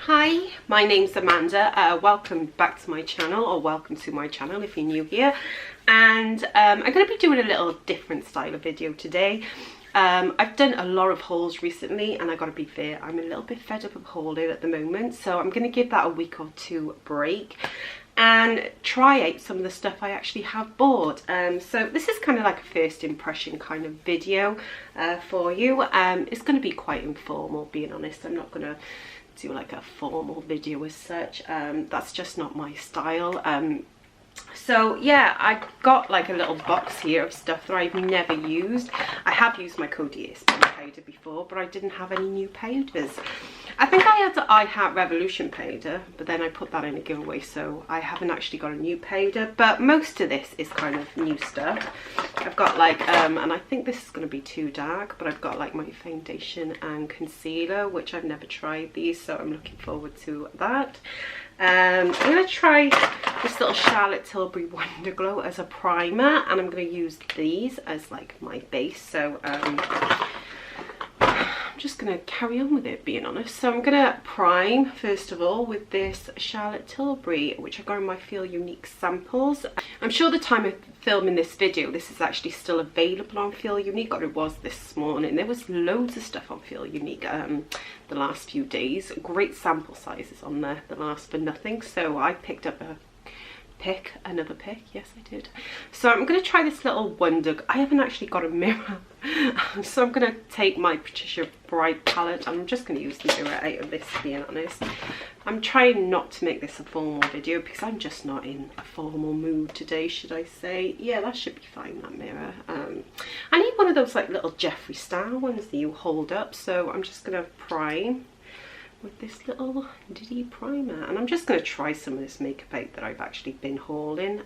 Hi, my name's Amanda. Welcome back to my channel, or welcome to my channel if you're new here. And I'm going to be doing a little different style of video today. I've done a lot of hauls recently, and I gotta be fair, I'm a little bit fed up of hauling at the moment, so I'm going to give that a week or two break and try out some of the stuff I actually have bought. So this is kind of like a first impression kind of video for you. It's going to be quite informal, being honest. I'm not going to do like a formal video as such. That's just not my style. So yeah, I got like a little box here of stuff that I've never used. I have used my Codier sponge powder before, but I didn't have any new powders. I think I had the I Heart Revolution powder, but then I put that in a giveaway, so I haven't actually got a new powder. But most of this is kind of new stuff. I've got like, and I think this is going to be too dark, but I've got like my foundation and concealer, which I've never tried these, so I'm looking forward to that. I'm going to try this little Charlotte Tilbury Wonder Glow as a primer, and I'm going to use these as like my base. So I'm just going to carry on with it, being honest. So I'm going to prime first of all with this Charlotte Tilbury, which I got in my Feel Unique samples. I'm sure the time of filming this video, this is actually still available on Feel Unique, or it was this morning. There was loads of stuff on Feel Unique the last few days. Great sample sizes on there that last for nothing. So I picked up another pick. Yes, I did. So I'm going to try this little Wonder. I haven't actually got a mirror, so I'm going to take my Patricia Bright palette. I'm just going to use the mirror out of this, being honest. I'm trying not to make this a formal video because I'm just not in a formal mood today, should I say. Yeah, that should be fine, that mirror. I need one of those like little Jeffree Star ones that you hold up, so I'm just going to prime with this little Diddy primer, and I'm just going to try some of this makeup out that I've actually been hauling.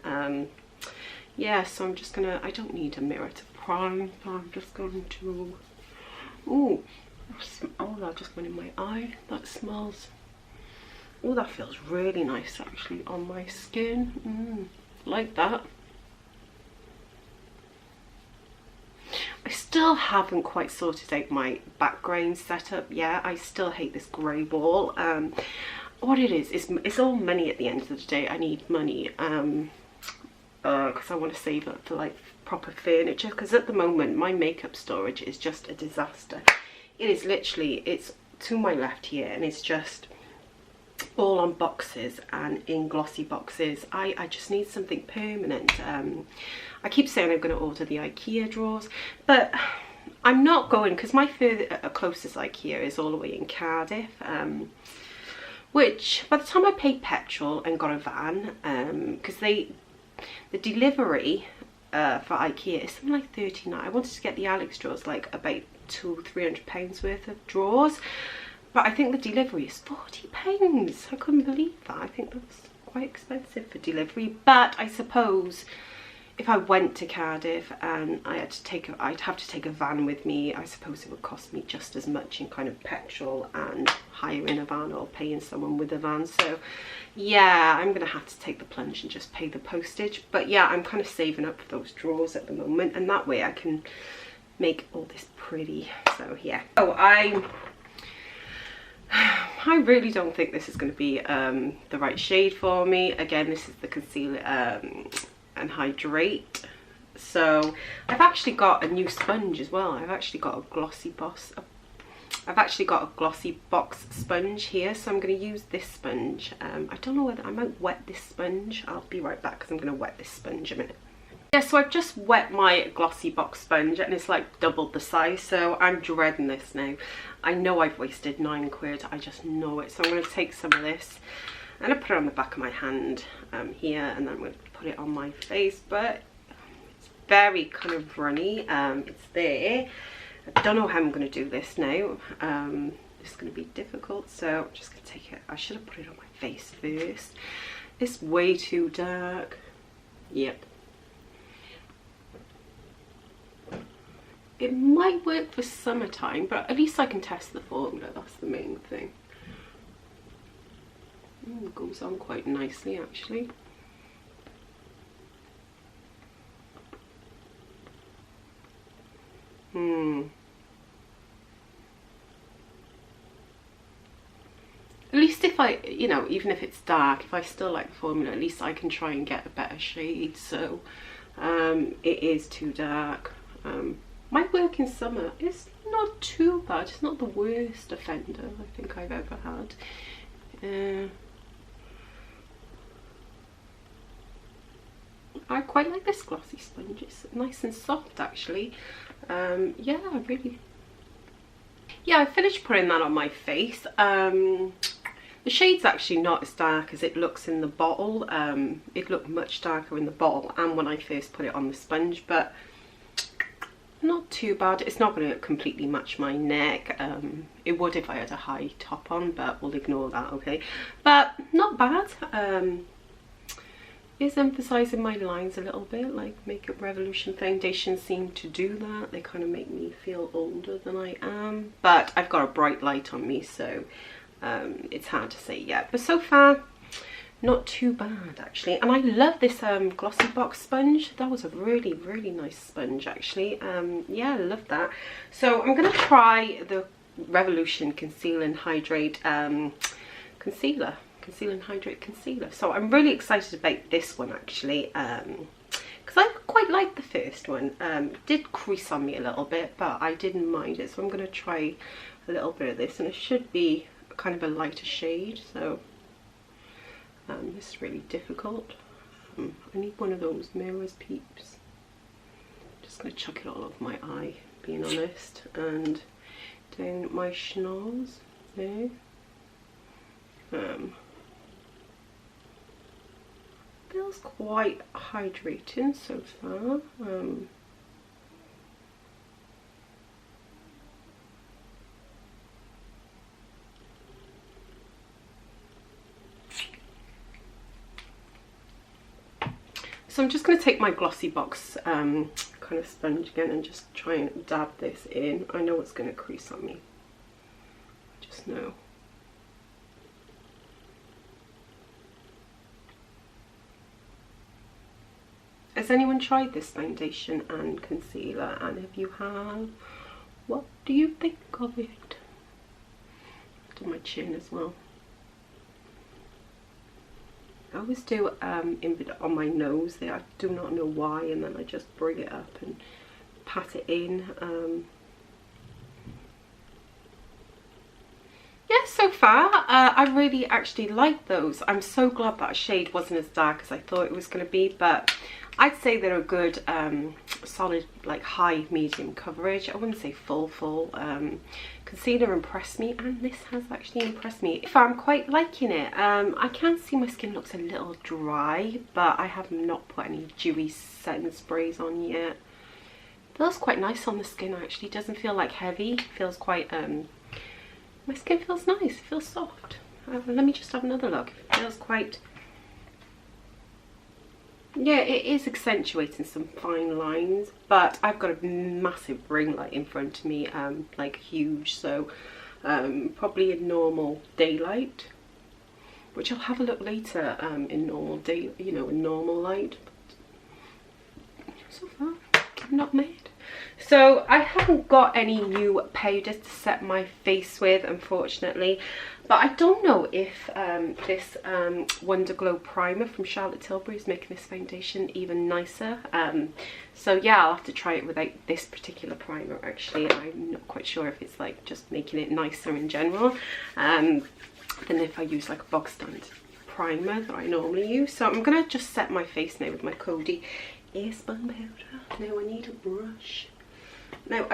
Yeah, so I'm just gonna, I don't need a mirror to prime, so I'm just going to, oh, that just went in my eye. That smells, oh, that feels really nice actually on my skin. Like that. I still haven't quite sorted out my background setup yet. I still hate this grey wall. What it is it's all money at the end of the day. I need money because I want to save up for like proper furniture, because at the moment my makeup storage is just a disaster. It is literally, it's to my left here, and it's just all on boxes and in glossy boxes. I just need something permanent. I keep saying I'm going to order the IKEA drawers, but I'm not going, because my closest IKEA is all the way in Cardiff, which by the time I paid petrol and got a van, because the delivery for IKEA is something like £39. I wanted to get the Alex drawers, like about £200-300 worth of drawers, but I think the delivery is £40. I couldn't believe that. I think that's quite expensive for delivery. But I suppose if I went to Cardiff and I had to take I'd have to take a van with me, I suppose it would cost me just as much in kind of petrol and hiring a van or paying someone with a van. So yeah, I'm gonna have to take the plunge and just pay the postage. But yeah, I'm kind of saving up for those drawers at the moment, and that way I can make all this pretty. So yeah. Oh, I really don't think this is going to be the right shade for me. Again, this is the Conceal and Hydrate. So I've actually got a new sponge as well. I've actually got a glossy box sponge here, so I'm going to use this sponge. I don't know whether I might wet this sponge. I'll be right back because I'm going to wet this sponge a minute. Yeah, so I've just wet my glossy box sponge, and it's like doubled the size, so I'm dreading this now. I know I've wasted £9, I just know it. So I'm going to take some of this, I'm going to put it on the back of my hand here, and then I'm going to put it on my face, but it's very kind of runny. It's there. I don't know how I'm going to do this now. It's going to be difficult, so I'm just going to take it. I should have put it on my face first. It's way too dark. Yep. It might work for summertime, but at least I can test the formula. That's the main thing. It goes on quite nicely actually. At least if I, you know, even if it's dark, if I still like the formula, at least I can try and get a better shade. So it is too dark. My work in summer is not too bad. It's not the worst offender I think I've ever had. I quite like this glossy sponge. It's nice and soft actually. Yeah, I finished putting that on my face. The shade's actually not as dark as it looks in the bottle. It looked much darker in the bottle and when I first put it on the sponge, but not too bad. It's not going to completely match my neck. It would if I had a high top on, but we'll ignore that, okay? But not bad. Is emphasizing my lines a little bit, like Makeup Revolution foundations seem to do that. They kind of make me feel older than I am, but I've got a bright light on me, so it's hard to say yet. But so far, not too bad actually. And I love this glossy box sponge. That was a really, really nice sponge actually. Yeah, I love that. So I'm gonna try the Revolution Conceal and Hydrate concealer. Conceal and Hydrate concealer. So I'm really excited about this one actually, because I quite like the first one. It did crease on me a little bit, but I didn't mind it. So I'm going to try a little bit of this, and it should be kind of a lighter shade. So this is really difficult. I need one of those mirrors, peeps. Just going to chuck it all over my eye, being honest, and down my schnoz there. Feels quite hydrating so far. So I'm just going to take my glossy box kind of sponge again and just try and dab this in. I know it's going to crease on me. I just know. Has anyone tried this foundation and concealer? And if you have, what do you think of it? To my chin as well. I always do on my nose there. I do not know why, and then I just bring it up and pat it in. Yeah, so far I really actually like those. I'm so glad that shade wasn't as dark as I thought it was going to be, but I'd say they're a good solid, like high medium coverage. I wouldn't say full. Concealer impressed me, and this has actually impressed me. If I'm quite liking it. I can see my skin looks a little dry, but I have not put any dewy setting sprays on yet. Feels quite nice on the skin actually. Doesn't feel like heavy. Feels quite my skin feels nice. It feels soft. Let me just have another look. It feels quite, yeah, it is accentuating some fine lines, but I've got a massive ring light in front of me, like huge, so probably in normal daylight, which I'll have a look later in normal day, you know, in normal light. But so far I'm not mad. So I haven't got any new powders to set my face with, unfortunately, but I don't know if this Wonder Glow primer from Charlotte Tilbury is making this foundation even nicer. So yeah, I'll have to try it without this particular primer actually. I'm not quite sure if it's like just making it nicer in general than if I use like a box stand primer that I normally use. So I'm gonna just set my face now with my Cody Airspun powder. Now I need a brush. Now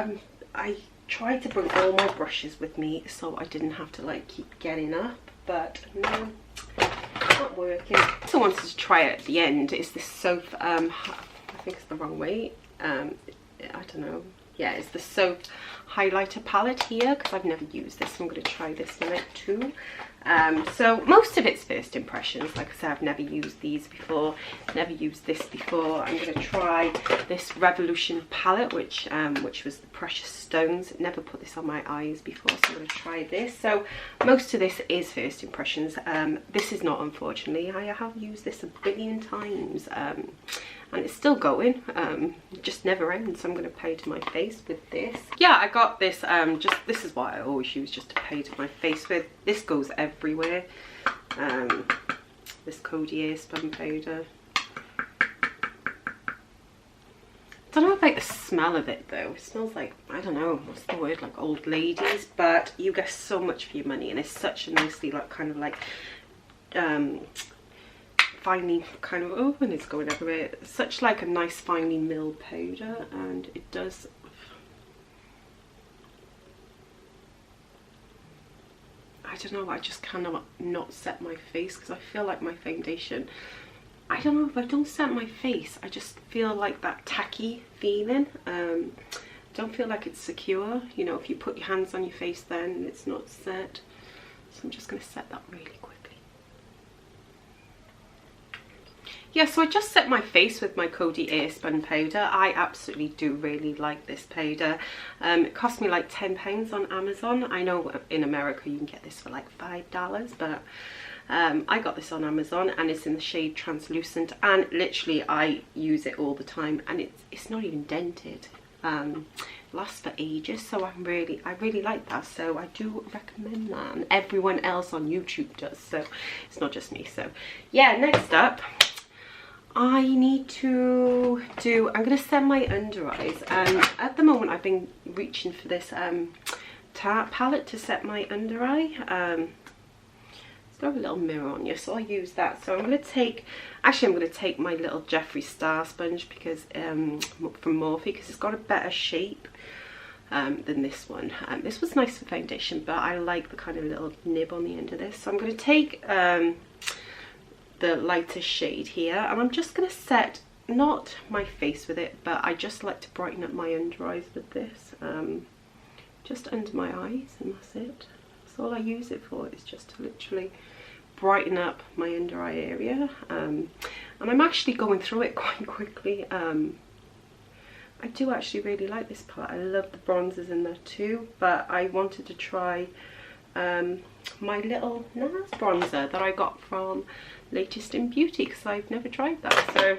I tried to bring all my brushes with me so I didn't have to like keep getting up, but no, it's not working. So I wanted to try it at the end. Is this soap? I think it's the wrong way. I don't know. Yeah, it's the soap highlighter palette here, because I've never used this. I'm going to try this one out too. So most of it's first impressions. Like I said, I've never used these before, never used this before. I'm going to try this Revolution palette, which was the Precious Stones. Never put this on my eyes before, so I'm going to try this. So most of this is first impressions. This is not, unfortunately. I have used this a billion times, and it's still going. It just never ends. So I'm going to powder my face with this. Yeah, I got this, this is what I always use just to powder my face with. This goes everywhere. this Cody Airspun powder. I don't know if I like the smell of it though. It smells like, I don't know, what's the word, like old ladies, but you get so much for your money, and it's such a nicely like kind of like finely kind of, oh, and it's going everywhere. It's such like a nice finely milled powder, and it does, I don't know, I just cannot not set my face, because I feel like my foundation, I don't know, if I don't set my face, I just feel like that tacky feeling. Don't feel like it's secure, you know, if you put your hands on your face then it's not set. So I'm just going to set that really quickly. Yeah, so I just set my face with my Cody Airspun powder. I absolutely do really like this powder. It cost me like £10 on Amazon. I know in America you can get this for like $5, but I got this on Amazon, and it's in the shade Translucent, and literally I use it all the time, and it's not even dented. It lasts for ages, so I really like that, so I do recommend that, and everyone else on YouTube does, so it's not just me. So yeah, next up I need to do, I'm going to set my under eyes, and at the moment I've been reaching for this tart palette to set my under eye. It's got a little mirror on you, so I'll use that. So I'm going to take, actually I'm going to take my little Jeffree Star sponge, because from Morphe, because it's got a better shape than this one. This was nice for foundation, but I like the kind of little nib on the end of this. So I'm going to take the lighter shade here, and I'm just going to set, not my face with it, but I just like to brighten up my under eyes with this, just under my eyes, and that's it. That's all I use it for, is just to literally brighten up my under eye area. And I'm actually going through it quite quickly. I do actually really like this palette. I love the bronzers in there too, but I wanted to try my little NARS bronzer that I got from Latest in Beauty, because I've never tried that. So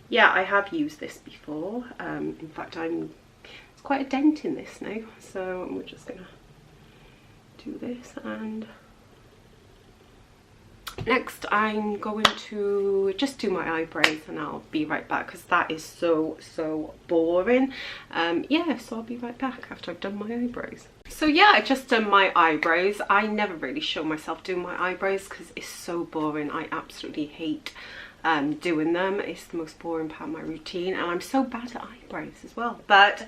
yeah, I have used this before. In fact, it's quite a dent in this now, so we're just gonna do this. And next I'm going to just do my eyebrows, and I'll be right back, because that is so boring. Yeah, so I'll be right back after I've done my eyebrows. So yeah, I just done my eyebrows. I never really show myself doing my eyebrows because it's so boring. I absolutely hate doing them. It's the most boring part of my routine, and I'm so bad at eyebrows as well. But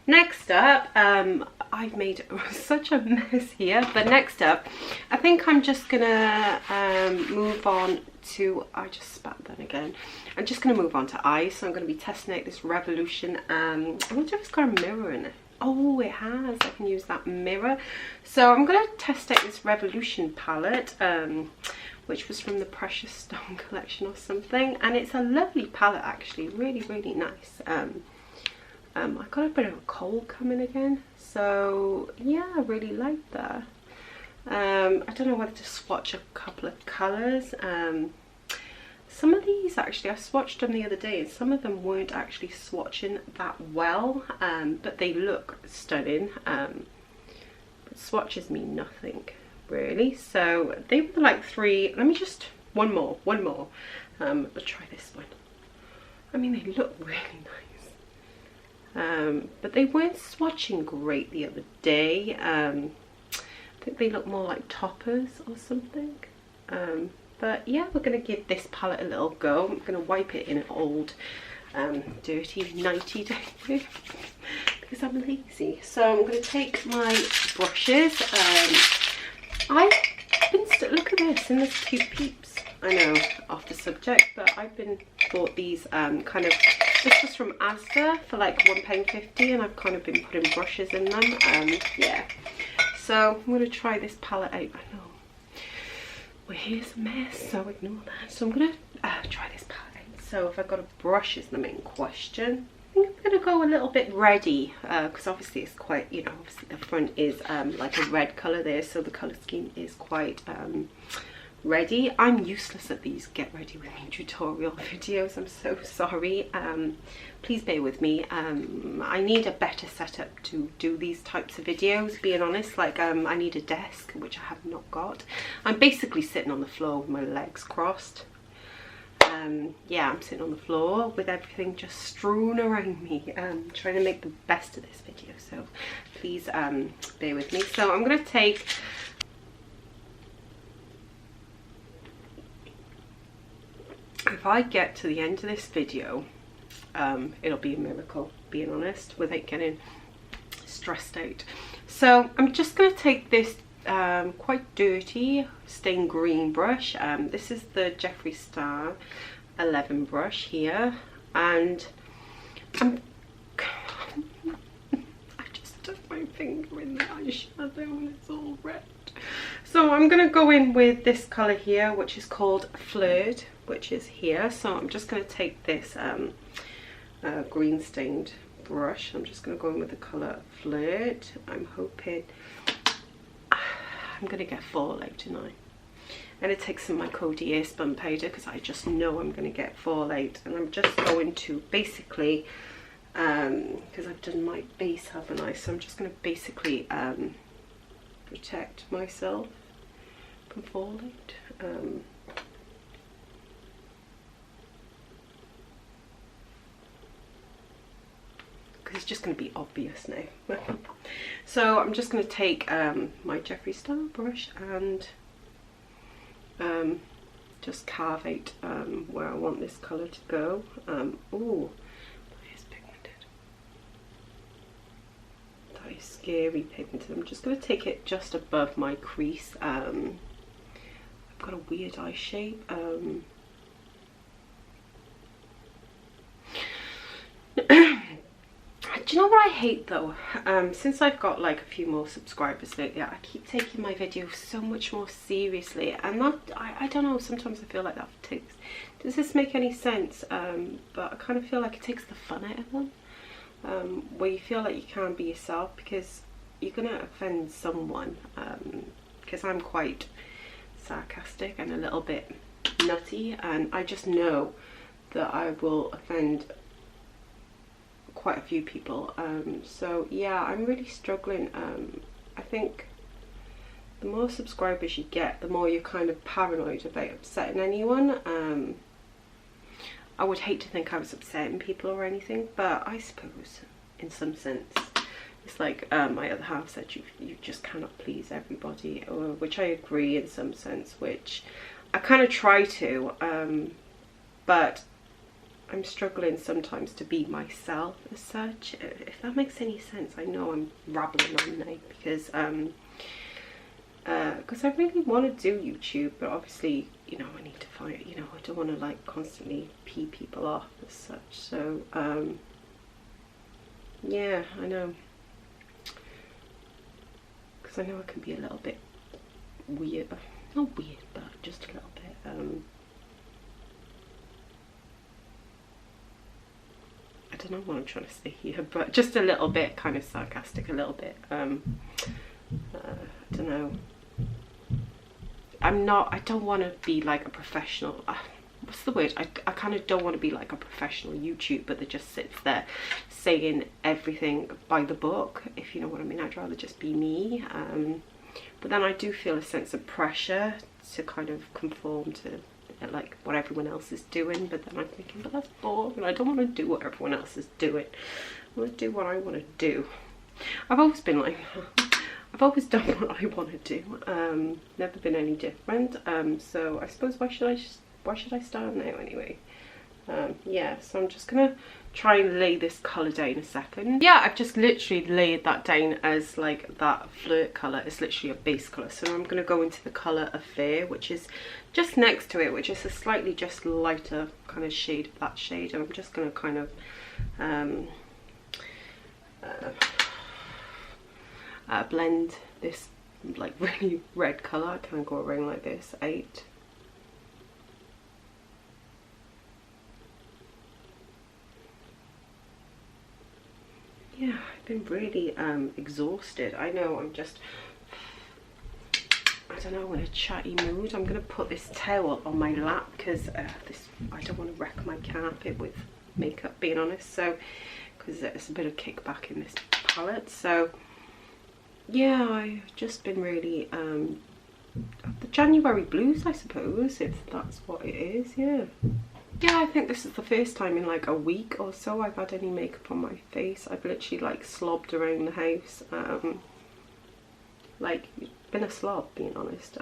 next up, I've made such a mess here, but next up I think I'm just gonna move on to, I just spat that again. I'm just gonna move on to eyes. So I'm gonna be testing out this Revolution. I wonder if it's got a mirror in it. Oh, it has. I can use that mirror. So I'm going to test out this Revolution palette, which was from the Precious Stone collection or something, and it's a lovely palette actually, really nice. I've got a bit of a cold coming again, so yeah, I really like that. I don't know whether to swatch a couple of colours. Some of these actually, I swatched them the other day, and some of them weren't actually swatching that well, but they look stunning. But swatches mean nothing really, so they were like three. Let me just, one more. Let's try this one. I mean, they look really nice, but they weren't swatching great the other day. I think they look more like toppers or something. But yeah, we're going to give this palette a little go. I'm going to wipe it in an old dirty nighty day because I'm lazy. So I'm going to take my brushes. I've been, look at this, and there's cute peeps. I know, off the subject, but I've bought these kind of, this was from Asda for like £1.50, and I've kind of been putting brushes in them. Yeah, so I'm going to try this palette out. I know. Well, here's a mess, so ignore that. So I'm going to try this palette. So if I've got a brush is the main question. I think I'm going to go a little bit reddy, because obviously it's quite, you know, obviously the front is like a red colour there, so the colour scheme is quite ready. I'm useless at these get ready with me tutorial videos. I'm so sorry. Please bear with me. I need a better setup to do these types of videos, being honest. Like I need a desk, which I have not got. I'm basically sitting on the floor with my legs crossed. Yeah, I'm sitting on the floor with everything just strewn around me, trying to make the best of this video, so please bear with me. So I'm going to take if I get to the end of this video, it'll be a miracle, being honest, without getting stressed out. So I'm just going to take this quite dirty stained green brush. This is the Jeffree Star 11 brush here, and I just stuck my finger in the eyeshadow and it's all red. So I'm going to go in with this colour here, which is called Flirt, which is here. So I'm just going to take this green stained brush. I'm just going to go in with the colour Flirt. I'm hoping I'm going to get fallout tonight. And it takes some of my Cody Air Spun powder because I just know I'm going to get fallout. And I'm just going to basically, because I've done my base, haven't I? So I'm just going to basically protect myself from fallout. It's just going to be obvious now. So I'm just going to take my Jeffree Star brush and just carve out where I want this colour to go. Oh, that is pigmented. That is scary pigmented. I'm just going to take it just above my crease. I've got a weird eye shape. Do you know what I hate though? Since I've got like a few more subscribers lately, I keep taking my videos so much more seriously, and that I don't know, sometimes I feel like that takes, does this make any sense? But I kind of feel like it takes the fun out of them, where you feel like you can't be yourself because you're gonna offend someone, because I'm quite sarcastic and a little bit nutty, and I just know that I will offend quite a few people. So yeah, I'm really struggling. I think the more subscribers you get, the more you're kind of paranoid about upsetting anyone. I would hate to think I was upsetting people or anything, but I suppose in some sense it's like my other half said, you just cannot please everybody, which I agree in some sense, which I kind of try to, but I'm struggling sometimes to be myself as such, if that makes any sense. I know I'm rambling on now because I really want to do YouTube, but obviously, you know, I need to find, you know, I don't want to like constantly pee people off as such. So yeah, I know, because I know I can be a little bit weird, not weird, but just a little bit I don't know what I'm trying to say here, but just a little bit kind of sarcastic, a little bit, I don't know. I don't want to be like a professional, what's the word? I kind of don't want to be like a professional YouTuber that just sits there saying everything by the book, if you know what I mean. I'd rather just be me. But then I do feel a sense of pressure to kind of conform to like what everyone else is doing, but then I'm thinking, but that's boring. I don't want to do what everyone else is doing. I want to do what I want to do. I've always been like I've always done what I want to do. Never been any different. So I suppose why should I start now anyway? Yeah, so I'm just gonna try and lay this colour down a second. Yeah, I've just literally laid that down as like that Flirt colour. It's literally a base colour. So I'm gonna go into the colour Affair, which is just next to it, which is a slightly just lighter kind of shade of that shade. And I'm just gonna kind of blend this like really red colour. I can go around like this, 8. Yeah, I've been really exhausted. I know, I'm just I don't know, in a chatty mood. I'm going to put this towel on my lap because I don't want to wreck my carpet with makeup, being honest. So, because there's a bit of kickback in this palette. So, yeah, I've just been really the January blues, I suppose, if that's what it is. Yeah, I think this is the first time in like a week or so I've had any makeup on my face. I've literally like slobbed around the house, like been a slob, being honest.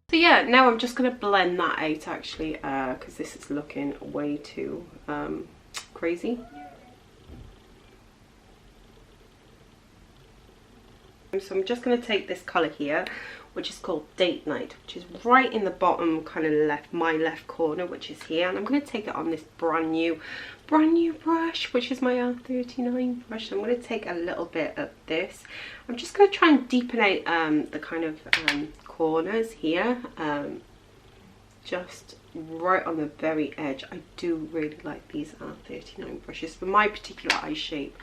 So yeah, now I'm just going to blend that out actually, because this is looking way too crazy. So I'm just going to take this colour here, which is called Date Night, which is right in the bottom kind of left, my left corner, which is here. And I'm going to take it on this brand new brush, which is my R39 brush. I'm going to take a little bit of this. I'm just going to try and deepen out the kind of corners here, just right on the very edge. I do really like these R39 brushes for my particular eye shape.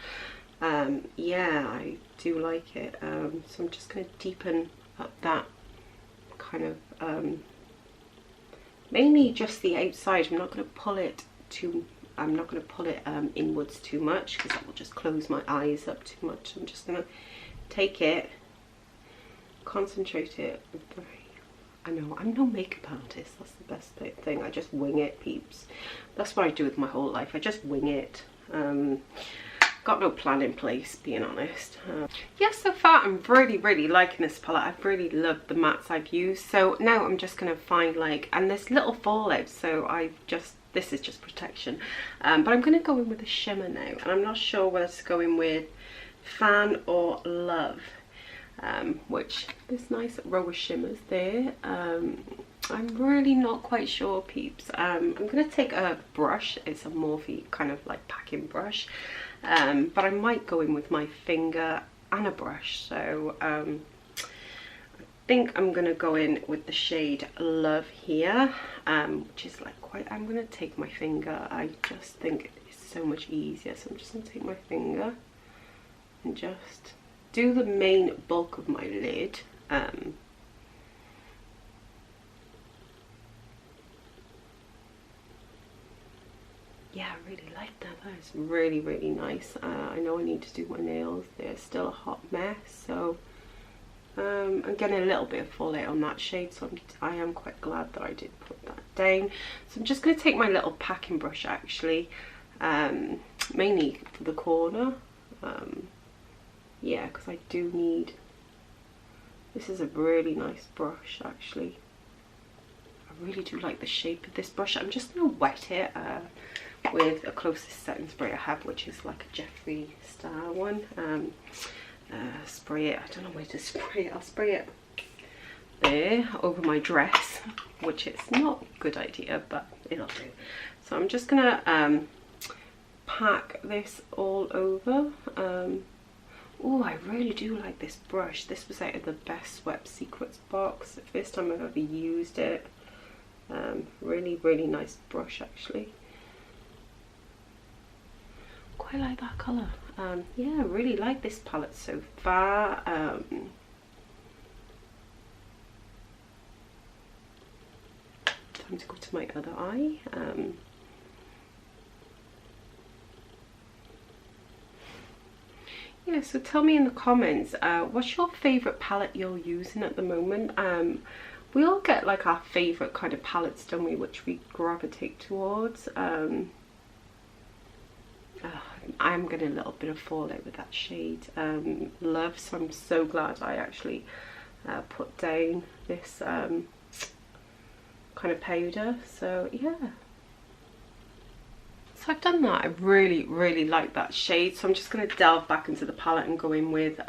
Yeah, I do like it. So I'm just going to deepen up that kind of mainly just the outside. I'm not going to pull it inwards too much, because that will just close my eyes up too much. I'm just going to take it, concentrate it. I know I'm no makeup artist, that's the best thing. I just wing it, peeps. That's what I do with my whole life. I just wing it. Got no plan in place, being honest. Yeah, so far I'm really liking this palette. I've really loved the mattes I've used. So now I'm just going to find like, and there's little fallouts, so this is just protection. But I'm going to go in with a shimmer now, and I'm not sure whether to go in with Fan or Love, which there's nice row of shimmers there. I'm really not quite sure, peeps. I'm going to take a brush. It's a Morphe kind of like packing brush. But I might go in with my finger and a brush. So I think I'm going to go in with the shade Love here, which is like quite, I'm going to take my finger. I just think it's so much easier. So I'm just going to take my finger and just do the main bulk of my lid. Yeah, I really like that. That is really nice. I know I need to do my nails. They're still a hot mess, so I'm getting a little bit of fallout on that shade, so I am quite glad that I did put that down. So I'm just going to take my little packing brush actually, mainly for the corner. Yeah, because I do need, this is a really nice brush actually. I really do like the shape of this brush. I'm just going to wet it with a closest setting spray I have, which is like a Jeffree Star one. Spray it, I don't know where to spray it. I'll spray it there over my dress, which is not a good idea, but it'll do. So I'm just gonna pack this all over. Oh, I really do like this brush. This was out of the Best Swept Secrets box. The first time I've ever used it. Really nice brush actually. Quite like that colour. Yeah, I really like this palette so far. Time to go to my other eye. Yeah, so tell me in the comments, what's your favourite palette you're using at the moment? We all get like our favourite kind of palettes, don't we, which we gravitate towards. I'm getting a little bit of fallout with that shade, Love, so I'm so glad I actually put down this kind of powder. So yeah, so I've done that. I really like that shade, so I'm just going to delve back into the palette and go in with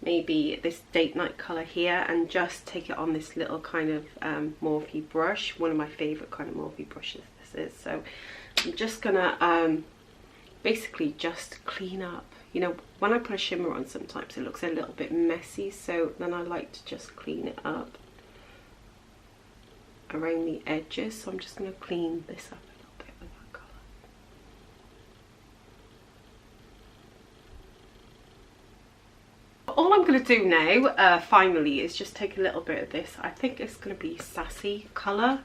maybe this Date Night colour here, and just take it on this little kind of Morphe brush, one of my favourite kind of Morphe brushes this is. So I'm just gonna basically just clean up, you know, when I put a shimmer on, sometimes it looks a little bit messy, so then I like to just clean it up around the edges. So I'm just going to clean this up a little bit with that colour. All I'm going to do now, finally, is just take a little bit of this. I think it's going to be Sassy colour,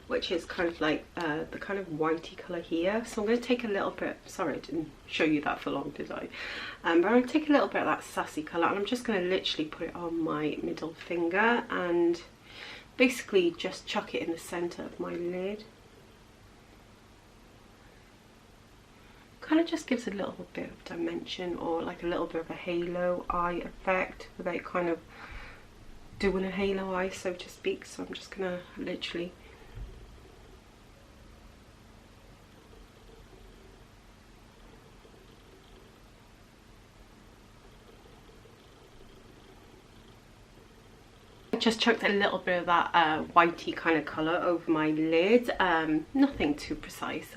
which is kind of like the kind of whitey colour here. So I'm going to take a little bit, sorry I didn't show you that for long, did I? But I'm going to take a little bit of that Sassy colour, and I'm just going to literally put it on my middle finger and basically just chuck it in the centre of my lid. Kind of just gives a little bit of dimension, or like a little bit of a halo eye effect without kind of doing a halo eye, so to speak. So I'm just gonna literally just chucked a little bit of that whitey kind of colour over my lid. Nothing too precise.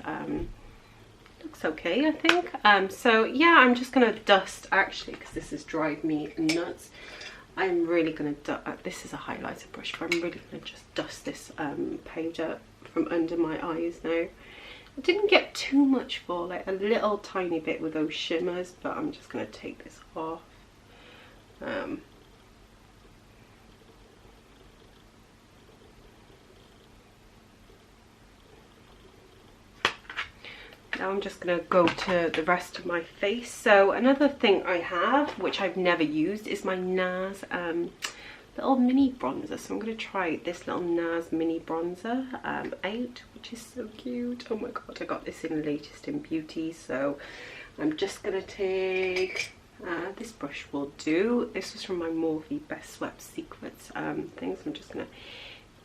Looks okay, I think. So yeah, I'm just gonna dust, actually, because this is driving me nuts. I'm really gonna this is a highlighter brush, but I'm really gonna just dust this powder from under my eyes now. I didn't get too much for, like a little tiny bit with those shimmers, but I'm just gonna take this off. Now I'm just going to go to the rest of my face. So another thing I have, which I've never used, is my NARS little mini bronzer. So I'm going to try this little NARS mini bronzer out, which is so cute. Oh my god, I got this in Latest in Beauty. So I'm just going to take, this brush will do. This was from my Morphe Best Swept Secrets things. I'm just going to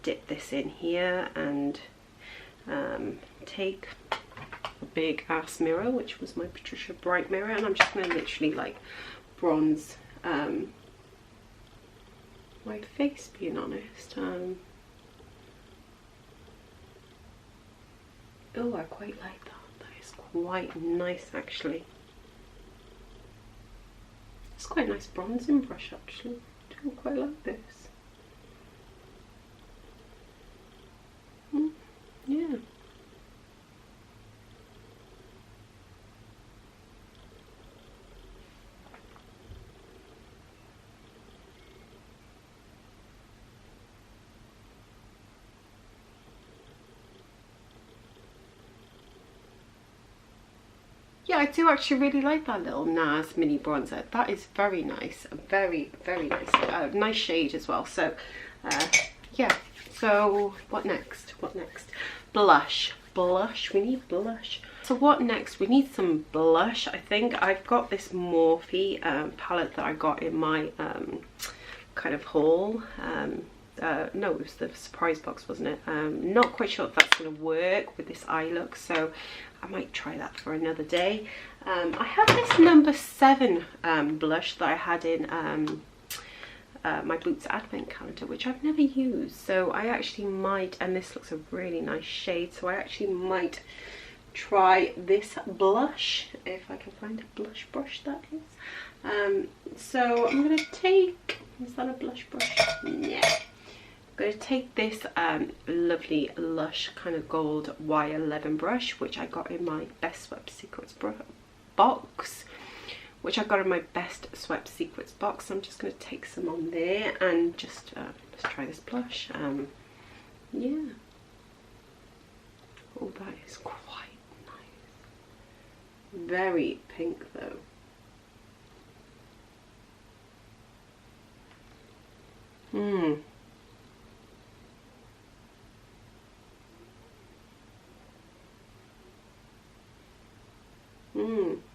dip this in here and take a big ass mirror, which was my Patricia Bright mirror, and I'm just going to literally like bronze my face, being honest. Oh, I quite like that. That is quite nice, actually. It's quite a nice bronzing brush, actually. I do quite like this. Yeah. Yeah, I do actually really like that little NARS mini bronzer. That is very nice, very nice. Nice shade as well. So yeah, so what next? What next? Blush. We need blush. So what next? We need some blush. I think I've got this Morphe palette that I got in my kind of haul. No, it was the surprise box, wasn't it? Not quite sure if that's going to work with this eye look, so I might try that for another day. I have this number 7 blush that I had in my Boots advent calendar, which I've never used, so I actually might, and this looks a really nice shade, so I actually might try this blush, if I can find a blush brush, that is. So I'm going to take, is that a blush brush? Yeah. I'm going to take this lovely Lush kind of gold Y11 brush, which I got in my Best Swept Secrets box. I'm just going to take some on there and just let's try this blush. Yeah. Oh, that is quite nice. Very pink though.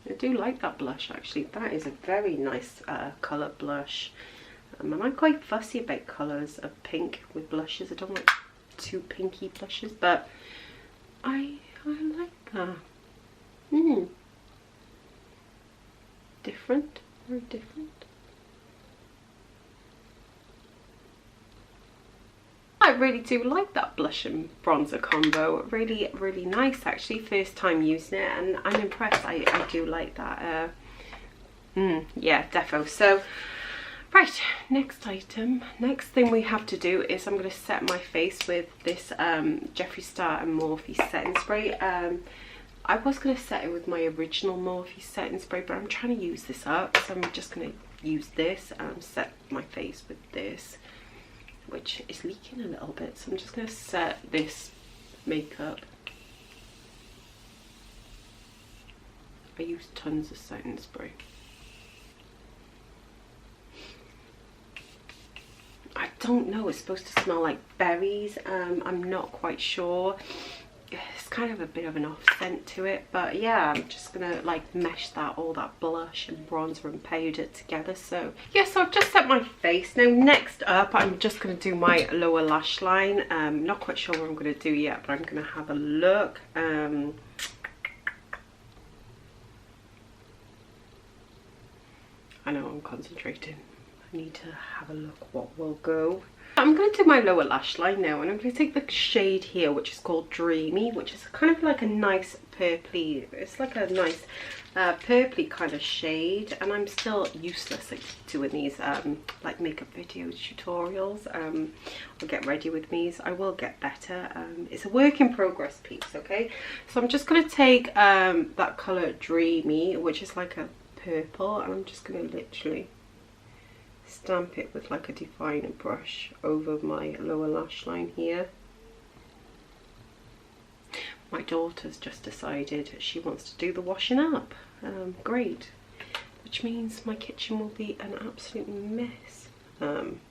I do like that blush, actually. That is a very nice colour blush. And I'm quite fussy about colours of pink with blushes. I don't like too pinky blushes, but I like that. Different, very different. I really do like that blush and bronzer combo. Really nice, actually. First time using it, and I'm impressed. I do like that Yeah, defo. So right, next thing we have to do is I'm going to set my face with this Jeffree Star and Morphe setting spray. I was going to set it with my original Morphe setting spray, but I'm trying to use this up, so I'm just going to use this and set my face with this, which is leaking a little bit. So I'm just going to set this makeup. I use tons of setting spray. I don't know, it's supposed to smell like berries. I'm not quite sure. It's kind of a bit of an off scent to it, but yeah, I'm just gonna like mesh that, all that blush and bronzer and powder together. So yeah, so I've just set my face. Now next up, I'm just gonna do my lower lash line. Not quite sure what I'm gonna do yet, but I'm gonna have a look. I know, I'm concentrating. I need to have a look what will go. I'm going to do my lower lash line now, and I'm going to take the shade here, which is called Dreamy, which is kind of like a nice purpley, it's like a nice purpley kind of shade. And I'm still useless at doing these like makeup videos, tutorials, or get ready with me's. I will get better. It's a work in progress piece, okay? So I'm just going to take that colour Dreamy, which is like a purple, and I'm just going to literally stamp it with like a definer brush over my lower lash line here. My daughter's just decided she wants to do the washing up. Great, which means my kitchen will be an absolute mess. I'm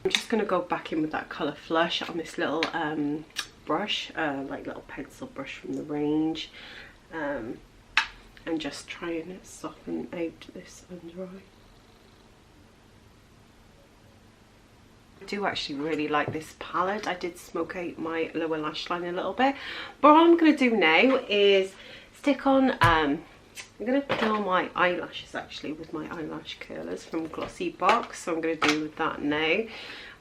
just going to go back in with that colour Flush on this little brush, like little pencil brush from the range, and just try and soften out this under eye. I do actually really like this palette. I did smoke out my lower lash line a little bit, but all I'm going to do now is stick on, I'm going to curl my eyelashes actually with my eyelash curlers from Glossy Box, so I'm going to do that now.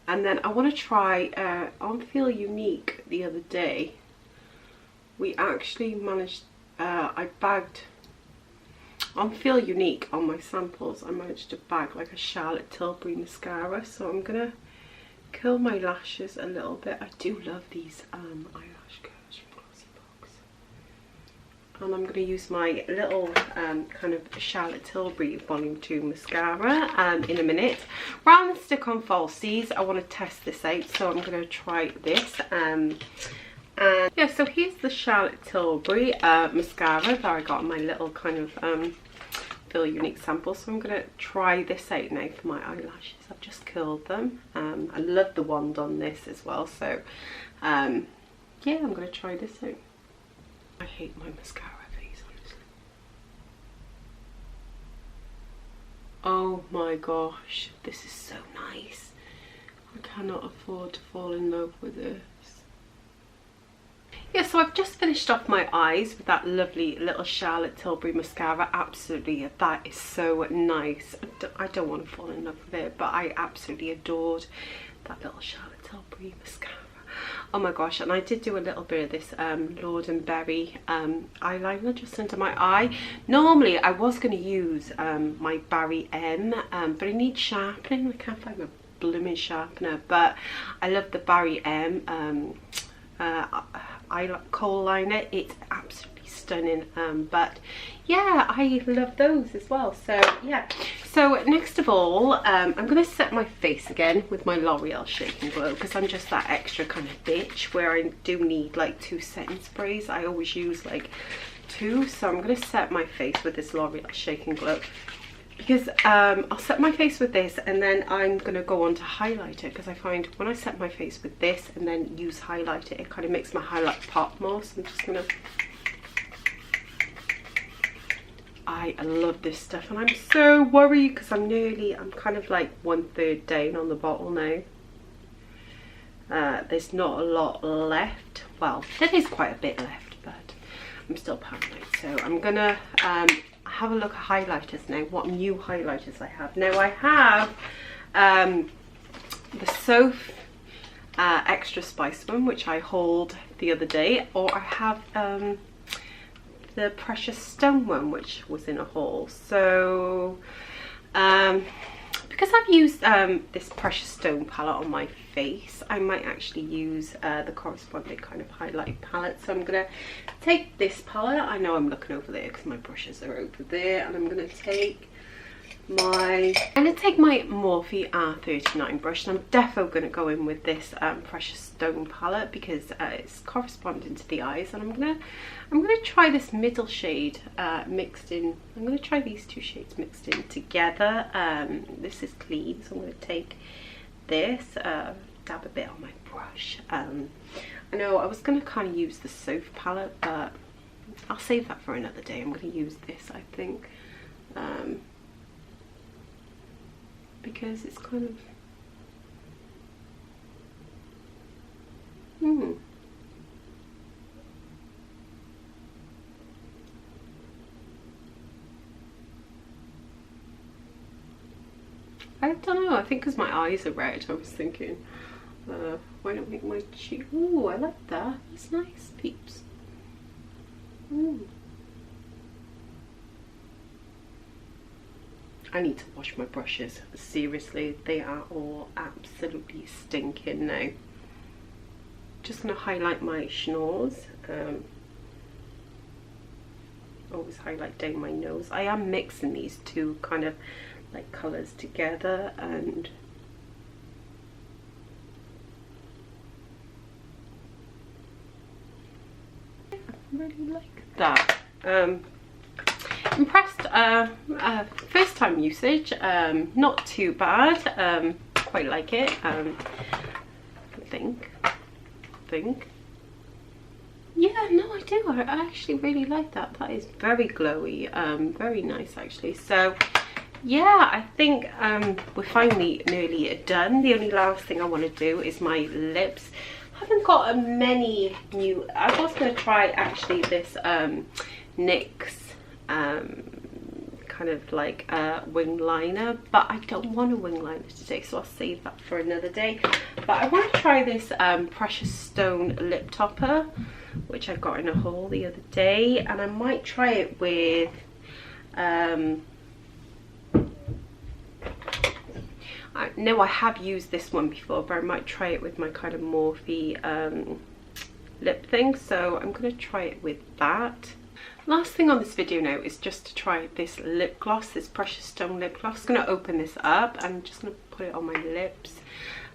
And then I want to try on Feel Unique the other day. We actually managed, I bagged on Feel Unique on my samples, I managed to bag like a Charlotte Tilbury mascara, so I'm going to curl my lashes a little bit. I do love these eyelash curls from Glossy Box, and I'm going to use my little kind of Charlotte Tilbury Volume 2 mascara in a minute. Rather than stick on falsies, I want to test this out, so I'm going to try this. And yeah, so here's the Charlotte Tilbury mascara that I got in my little kind of Feel Unique sample. So I'm going to try this out now for my eyelashes. I've just curled them. I love the wand on this as well, so yeah, I'm going to try this out. I hate my mascara face, honestly. Oh my gosh, this is so nice. I cannot afford to fall in love with this. Yeah, so I've just finished off my eyes with that lovely little Charlotte Tilbury mascara. Absolutely, that is so nice. I don't want to fall in love with it, but I absolutely adored that little Charlotte Tilbury mascara. Oh my gosh, and I did do a little bit of this Lord and Berry eyeliner just under my eye. Normally, I was going to use my Barry M, but I need sharpening. I can't find my blooming sharpener, but I love the Barry M kohl liner. It's absolutely stunning, but yeah, I love those as well. So yeah, so next of all, I'm going to set my face again with my L'Oreal Shake and Glow, because I'm just that extra kind of bitch where I do need like 2 setting sprays. I always use like 2, so I'm going to set my face with this L'Oreal Shake and Glow, because I'll set my face with this and then I'm going to go on to highlighter, because I find when I set my face with this and then use highlighter, it kind of makes my highlight pop more. So I'm just going to, I love this stuff, and I'm so worried because I'm kind of like 1/3 down on the bottle now. There's not a lot left. Well, there is quite a bit left, but I'm still paranoid. So I'm going to have a look at highlighters now, what new highlighters I have. Now I have the Soph Extra Spice one, which I hauled the other day, or I have the Precious Stone one, which was in a haul. So because I've used this Precious Stone palette on my face, I might actually use the corresponding kind of highlight palette. So I'm going to take this palette. I know I'm looking over there because my brushes are over there, and I'm going to take my Morphe R39 brush, and I'm definitely going to go in with this Precious Stone palette because it's corresponding to the eyes, and I'm gonna try this middle shade mixed in. I'm gonna try these two shades mixed in together. This is clean, so I'm gonna take this, dab a bit on my brush. I know I was gonna kind of use the Soap palette, but I'll save that for another day. I'm gonna use this, I think. Because it's kind of I don't know, I think because my eyes are red, I was thinking why not make my cheek. Ooh, I like that. That's nice, peeps. I need to wash my brushes. Seriously, they are all absolutely stinking now. Just gonna highlight my schnoz. Always highlight down my nose. I am mixing these two kind of like colours together, and I really like that. Impressed. First time usage, not too bad. Quite like it. I think yeah, no, I do. I actually really like that. That is very glowy, very nice actually. So yeah, I think we're finally nearly done. The only last thing I want to do is my lips. I haven't got many new. I was going to try actually this NYX kind of like wing liner, but I don't want a wing liner today, so I'll save that for another day. But I want to try this Precious Stone lip topper, which I got in a haul the other day, and I might try it with I know I have used this one before, but I might try it with my kind of Morphe lip thing, so I'm going to try it with that. Last thing on this video now is just to try this lip gloss, this Precious Stone lip gloss. I'm going to open this up. I'm just going to put it on my lips.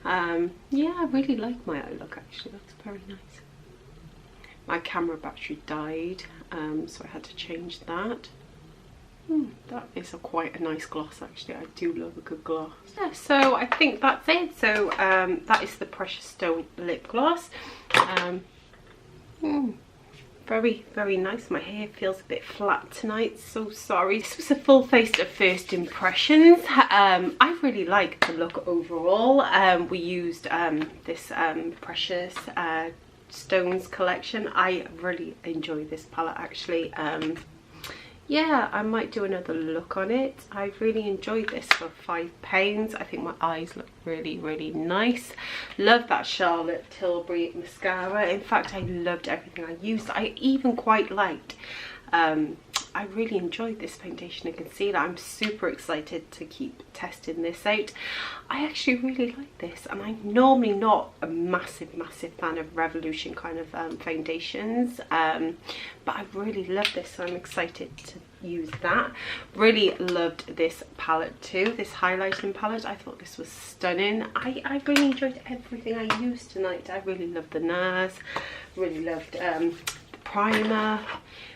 Yeah, I really like my eye look actually. That's very nice. My camera battery died, so I had to change that. That is quite a nice gloss actually. I do love a good gloss. Yeah, so I think that's it. So that is the Precious Stone lip gloss. Very, very nice. My hair feels a bit flat tonight, so sorry. This was a full face of first impressions. I really like the look overall. We used this Precious Stones collection. I really enjoy this palette actually. Yeah, I might do another look on it. I really enjoyed this for £5. I think my eyes look really, really nice. Love that Charlotte Tilbury mascara. In fact, I loved everything I used. I even quite liked, I really enjoyed this foundation and concealer. I'm super excited to keep testing this out. I actually really like this, and I'm normally not a massive fan of Revolution kind of foundations, but I really love this, so I'm excited to use that. Really loved this palette too, this highlighting palette. I thought this was stunning. I really enjoyed everything I used tonight. I really loved the NARS, really loved the primer.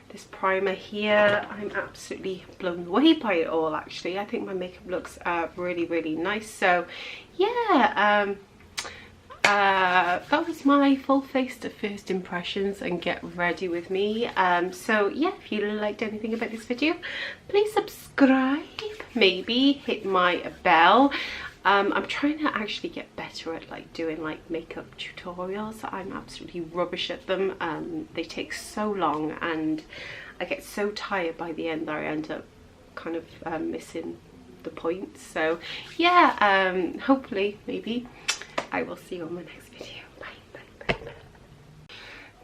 This primer here, I'm absolutely blown away by it all actually. I think my makeup looks really, really nice. So yeah, that was my full face to first impressions and get ready with me. So yeah, if you liked anything about this video, please subscribe, maybe hit my bell. I'm trying to actually get better at like doing like makeup tutorials. I'm absolutely rubbish at them. They take so long and I get so tired by the end that I end up kind of missing the point. So yeah, hopefully maybe I will see you on my next video. Bye.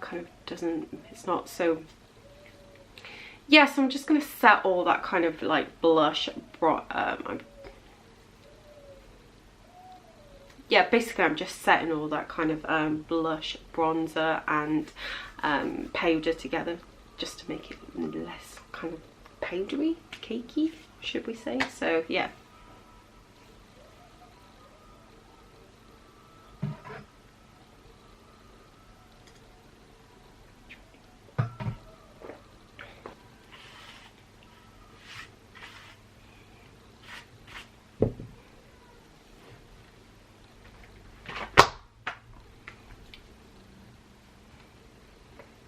Kind of doesn't, it's not so, yeah, so I'm just going to set all that kind of like blush, yeah, basically I'm just setting all that kind of blush, bronzer and powder together, just to make it less kind of powdery, cakey, should we say. So yeah,